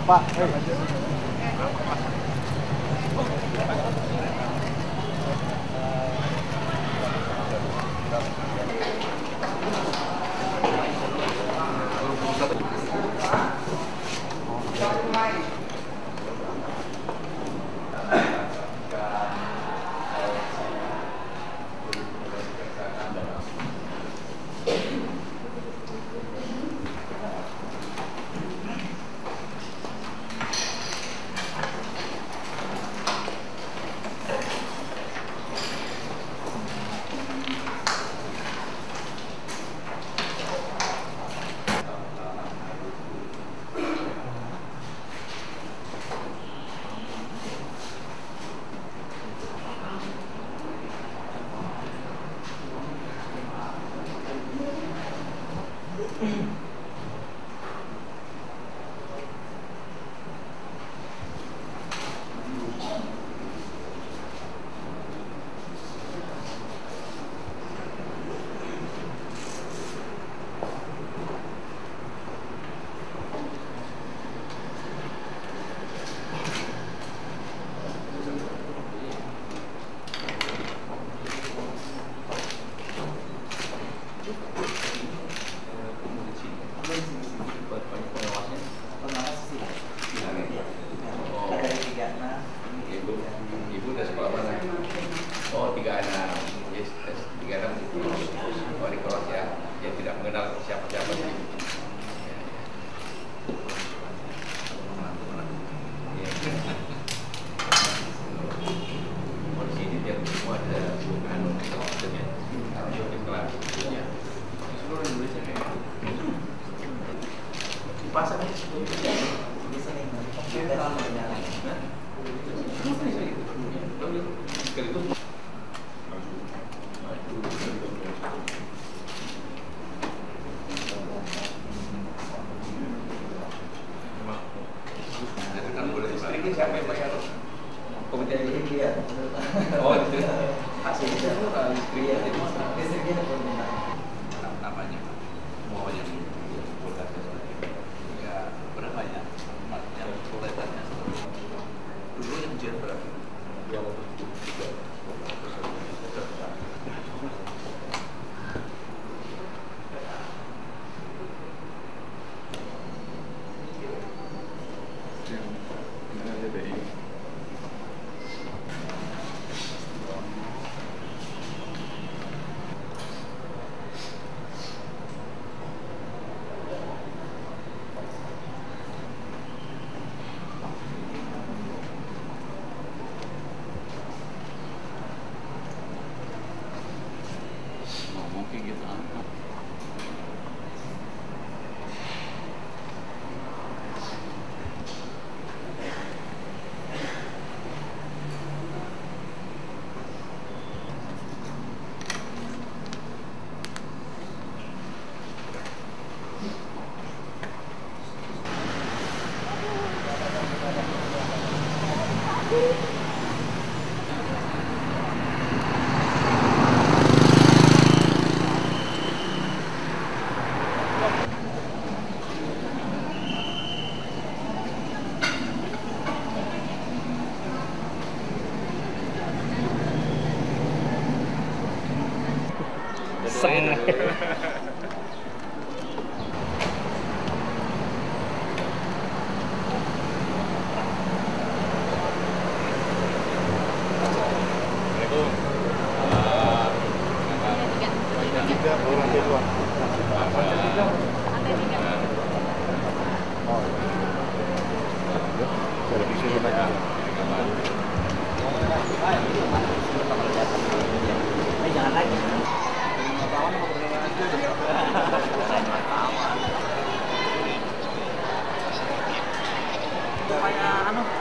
Pak. Ibu udah sekolah mana? Oh, 36. Yes, 36 oh, di Kroasia. Dia tidak mengenal siapa-siapa di ibu. Oh, di sini dia semua ada anu maksudnya. Kalau di kelas ya. Seluruh Indonesia kayak di pasar aja sebetulnya. Di sini kita namanya. Siapa yang bayar? Komite ini dia. Oh, itu hasilnya itu istri ya. Istrinya namanya mau yang ya berapa ya? Yang proletarnya dulu yang jual berapa? 273. Mungkin gitu. Jangan lagi.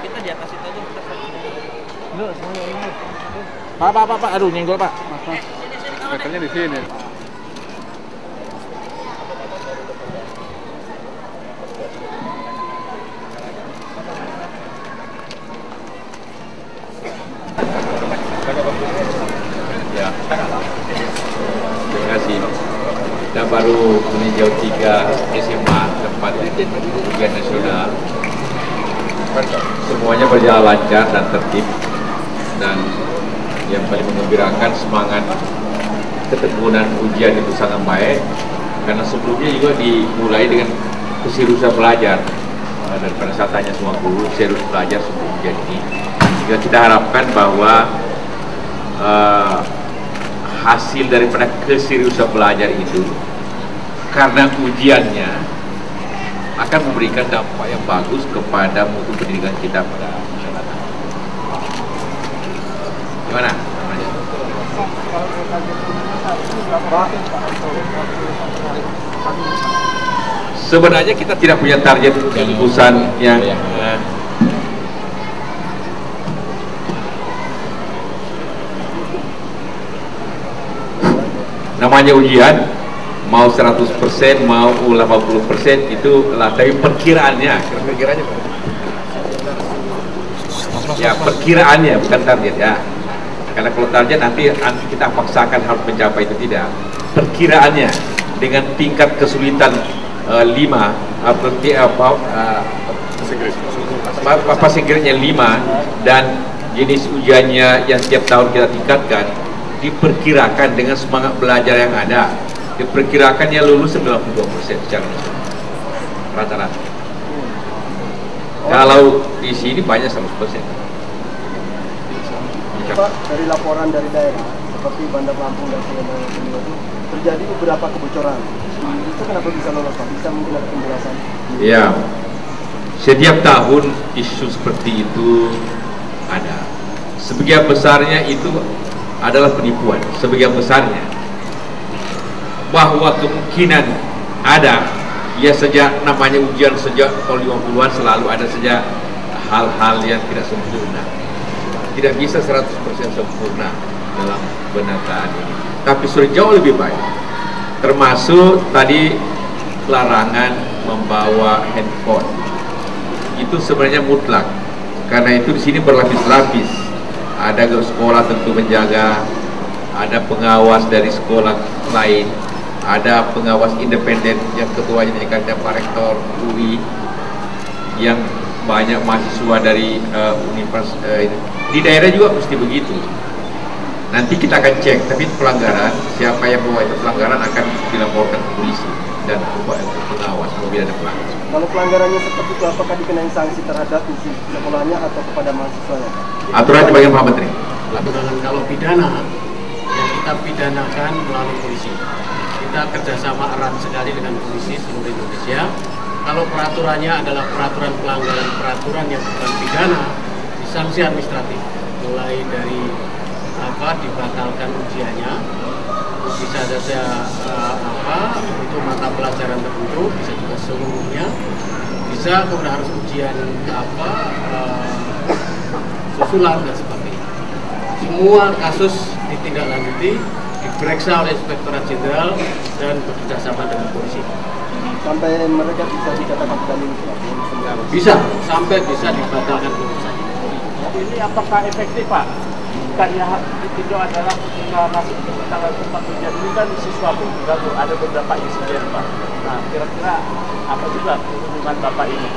kita di atas itu aja kita. Enggak, semuanya ini. Pak, aduh nyenggol Pak. Meternya di sini. Ya, terima kasih. Kita baru meninjau 3 SMA tempat ujian nasional. Semuanya berjalan lancar dan tertib, dan yang paling menggembirakan semangat ketekunan ujian itu sangat baik, karena sebelumnya juga dimulai dengan keseriusan belajar, dan pada saat tanya semua guru serius belajar sebelum ujian ini. Jika kita harapkan bahwa hasil daripada keseriusan belajar itu karena ujiannya akan memberikan dampak yang bagus kepada mutu pendidikan kita pada masyarakat. Gimana? Sebenarnya kita tidak punya target lulusan yang namanya ujian, mau 100% mau 80% itu lah, tapi perkiraannya, ya perkiraannya bukan target ya, karena kalau target nanti kita paksakan harus mencapai, itu tidak. Perkiraannya dengan tingkat kesulitan 5 passing grade-nya 5 dan jenis ujiannya yang setiap tahun kita tingkatkan, diperkirakan dengan semangat belajar yang ada, diperkirakannya lulus 92% secara nasional rata-rata. Kalau di sini banyak 100%. Pak, dari laporan dari daerah seperti Bandar Lampung dan Sulawesi itu terjadi beberapa kebocoran. Itu kenapa bisa lolos Pak? Bisa mungkin ada penjelasan? Ya, setiap tahun isu seperti itu ada. Sebagian besarnya itu adalah penipuan, sebagian besarnya. Bahwa kemungkinan ada, ya sejak namanya ujian sejak tahun 50-an selalu ada saja hal-hal yang tidak sempurna. Tidak bisa 100% sempurna dalam penataan ini. Tapi sudah jauh lebih baik. Termasuk tadi larangan membawa handphone. Itu sebenarnya mutlak. Karena itu di sini berlapis-lapis. Ada sekolah tentu menjaga, ada pengawas dari sekolah lain, ada pengawas independen yang ketuanya dikatakan Pak Rektor UI, yang banyak mahasiswa dari universitas. Di daerah juga mesti begitu. Nanti kita akan cek, tapi pelanggaran, siapa yang bawa itu pelanggaran akan dilaporkan ke polisi dan pengawas apabila ada pelanggaran. Kalau pelanggarannya seperti itu, apakah dikenai sanksi terhadap isi sekolahnya atau kepada mahasiswanya? Aturan di bagian Pak Menteri. Kalau pidana, yang kita pidanakan melalui polisi. Kita kerjasama erat sekali dengan polisi seluruh Indonesia. Kalau peraturannya adalah peraturan pelanggaran peraturan yang bukan pidana, sanksi administratif, mulai dari dibatalkan ujiannya, bisa saja untuk mata pelajaran tertentu, bisa juga seluruhnya, bisa kemudian harus ujian susulan dan sebagainya. Semua kasus ditindaklanjuti, diperiksa oleh Inspektorat Jenderal dan bekerjasama dengan polisi. Sampai mereka bisa dikatakan dalil bisa, sampai bisa dibatalkan lulusan. Ini apakah efektif Pak? Bukannya ditinjau adalah ketika masuk ke tanggal tempat ujian ini kan siswa pun juga ada beberapa insiden Pak. Nah kira-kira apa juga hubungan Bapak ini?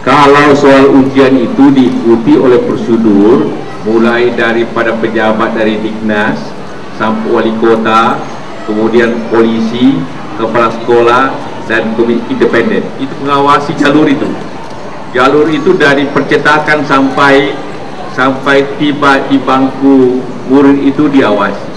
Kalau soal ujian itu diikuti oleh prosedur, mulai daripada pejabat dari Diknas sampai wali kota, kemudian polisi, kepala sekolah, dan komite independen, itu mengawasi jalur itu. Jalur itu dari percetakan sampai tiba di bangku murid itu diawasi.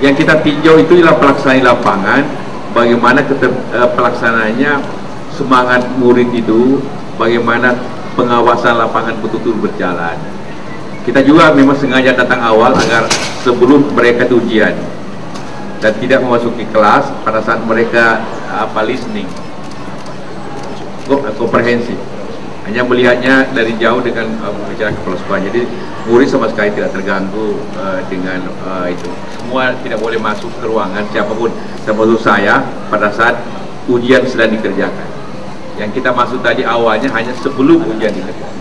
Yang kita tinjau itu adalah pelaksanaan lapangan, bagaimana pelaksanaannya, semangat murid itu, bagaimana pengawasan lapangan betul-betul berjalan. Kita juga memang sengaja datang awal agar sebelum mereka ujian dan tidak memasuki kelas pada saat mereka listening, komprehensif. hanya melihatnya dari jauh dengan bicara kepala sekolah. Jadi murid sama sekali tidak terganggu dengan itu. Semua tidak boleh masuk ke ruangan siapapun, termasuk saya pada saat ujian sedang dikerjakan. Yang kita masuk tadi awalnya hanya sebelum ujian dikerjakan.